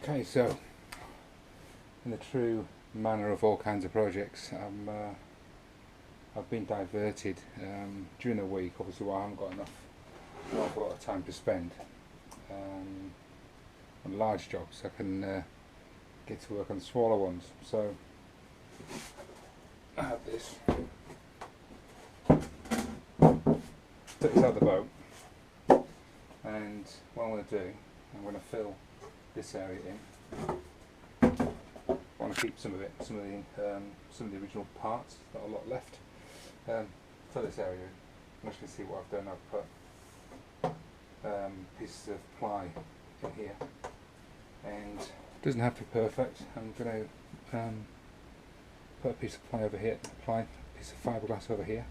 Okay, so in the true manner of all kinds of projects, I've been diverted during the week. Obviously, I haven't got an awful lot of time to spend on large jobs. I can get to work on smaller ones. So I have this. Took this out of the boat, and what I'm going to do, I'm going to fill this area in. I want to keep some of it, some of the original parts. Got a lot left. Fill this area in. I'm just going to see what I've done. I've put pieces of ply in here, and it doesn't have to be perfect. I'm going to put a piece of ply over here, a piece of fiberglass over here.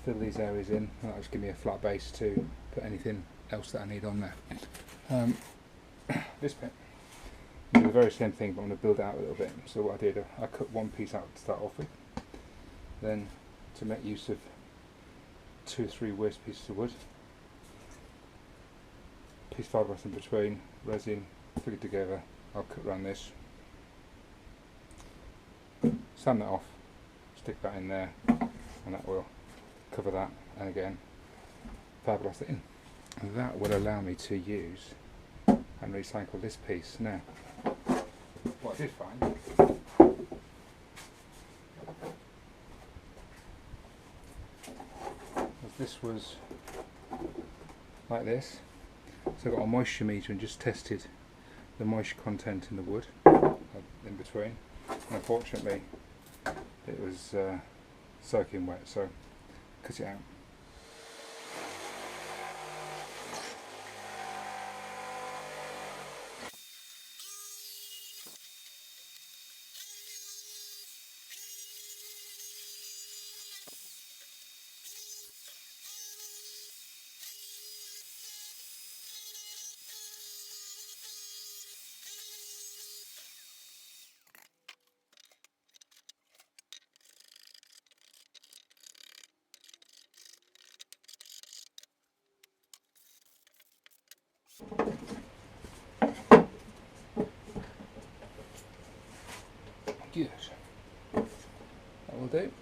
Fill these areas in, and that'll just give me a flat base to put anything else that I need on there. This bit, I do the very same thing, but I'm going to build it out a little bit. So what I did, I cut one piece out to start off with, then to make use of 2 or 3 waste pieces of wood, piece of fiberglass in between, resin, put it together. I'll cut around this, sand that off, stick that in there, and that will cover that, and again fiberglass it in, and that will allow me to use and recycle this piece. Now what I did find was this was like this. So I got a moisture meter and just tested the moisture content in the wood in between, and unfortunately it was soaking wet, so cut it out. Good. That will do.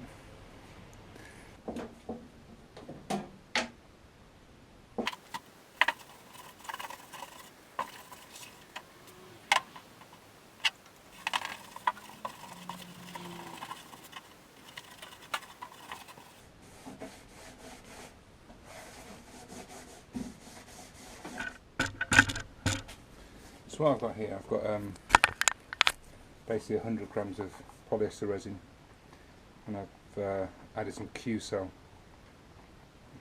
So what I've got here, I've got basically 100 grams of polyester resin, and I've added some Q-cell,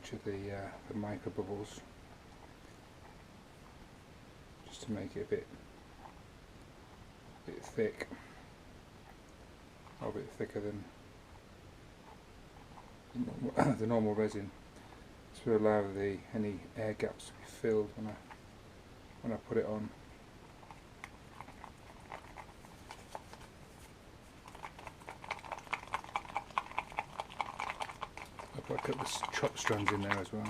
which are the micro bubbles, just to make it a bit thick, or a bit thicker than the normal resin, to allow any air gaps to be filled when I put it on. I cut the chop strands in there as well,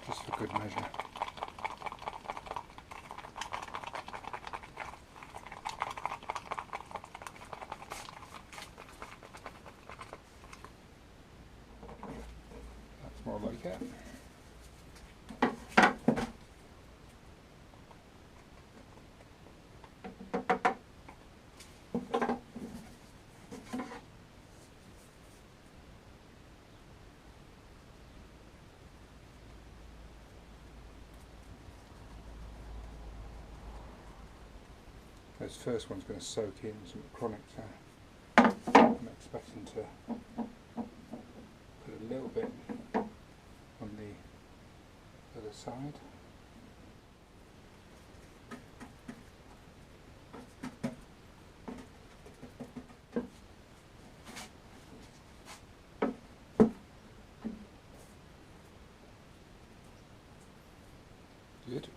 just for good measure. That's more like it. This first one's going to soak in some acrylic. I'm expecting to put a little bit on the other side. Good.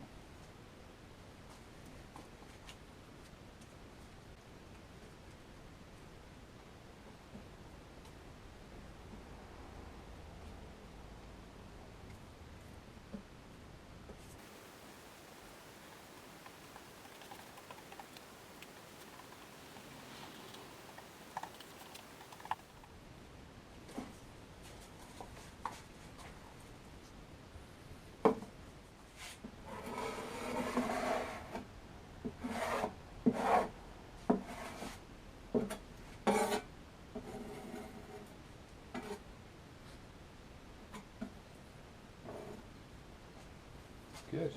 good.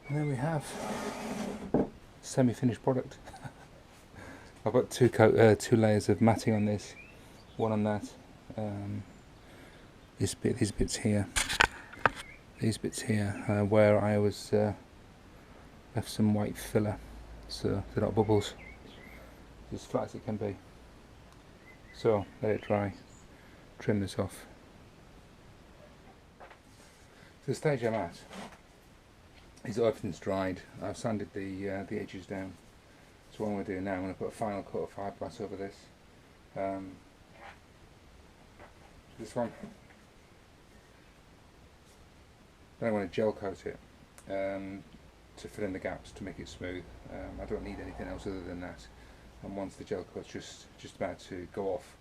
And there we have semi-finished product. I've got two layers of matting on this, one on that, these bits here, where I was left some white filler, so they're not bubbles, as flat as it can be. So let it dry, trim this off. So the stage I'm at is everything's dried. I've sanded the edges down. So what I'm going to do now, I'm going to put a final coat of FibreGlass over this. This one. Then I'm going to gel coat it to fill in the gaps to make it smooth. I don't need anything else other than that. And once the gel coat's just about to go off,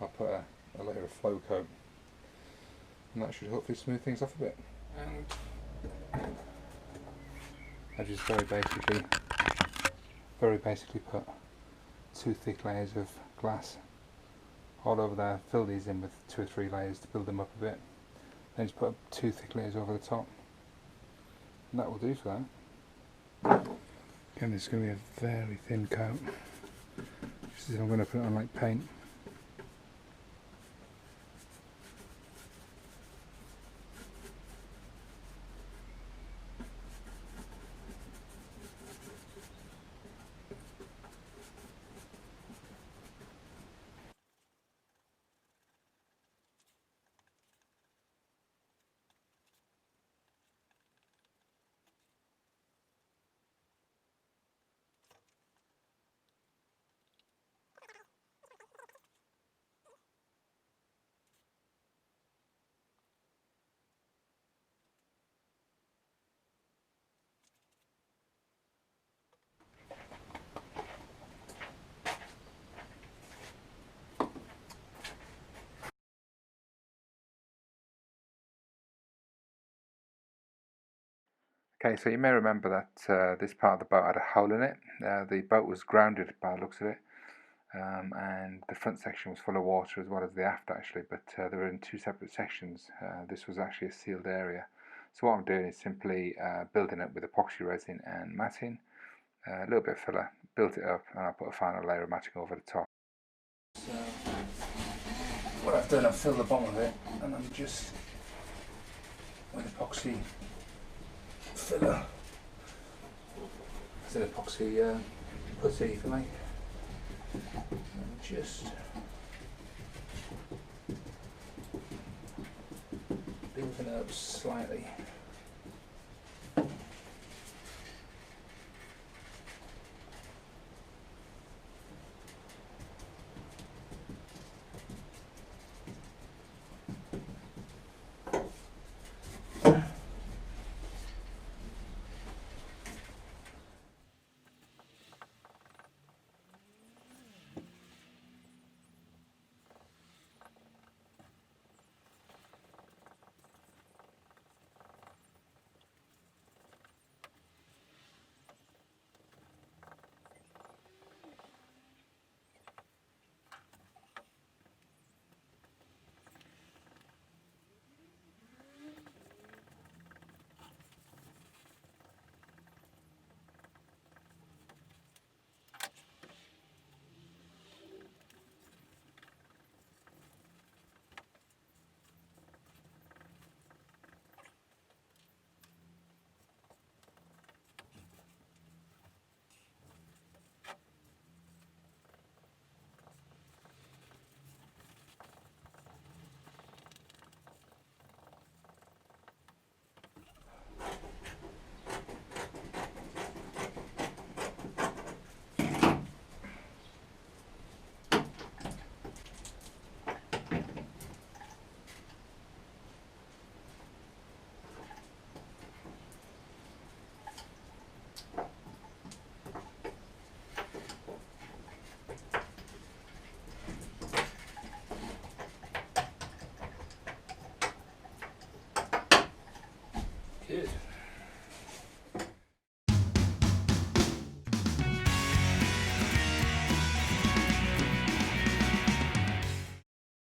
I'll put a layer of flow coat, and that should hopefully smooth things off a bit. And I just very basically put 2 thick layers of glass all over there, fill these in with 2 or 3 layers to build them up a bit, then just put 2 thick layers over the top, and that will do for that. Again, this is going to be a very thin coat, just as if I'm going to put it on like paint. Okay, so you may remember that this part of the boat had a hole in it. The boat was grounded by the looks of it, and the front section was full of water as well as the aft actually, but they were in 2 separate sections. This was actually a sealed area. So what I'm doing is simply building it with epoxy resin and matting, a little bit of filler, built it up, and I'll put a final layer of matting over the top. So what I've done, I've filled the bottom of it, and I'm just with epoxy filler. It's an epoxy putty, if you like. And just building it up slightly.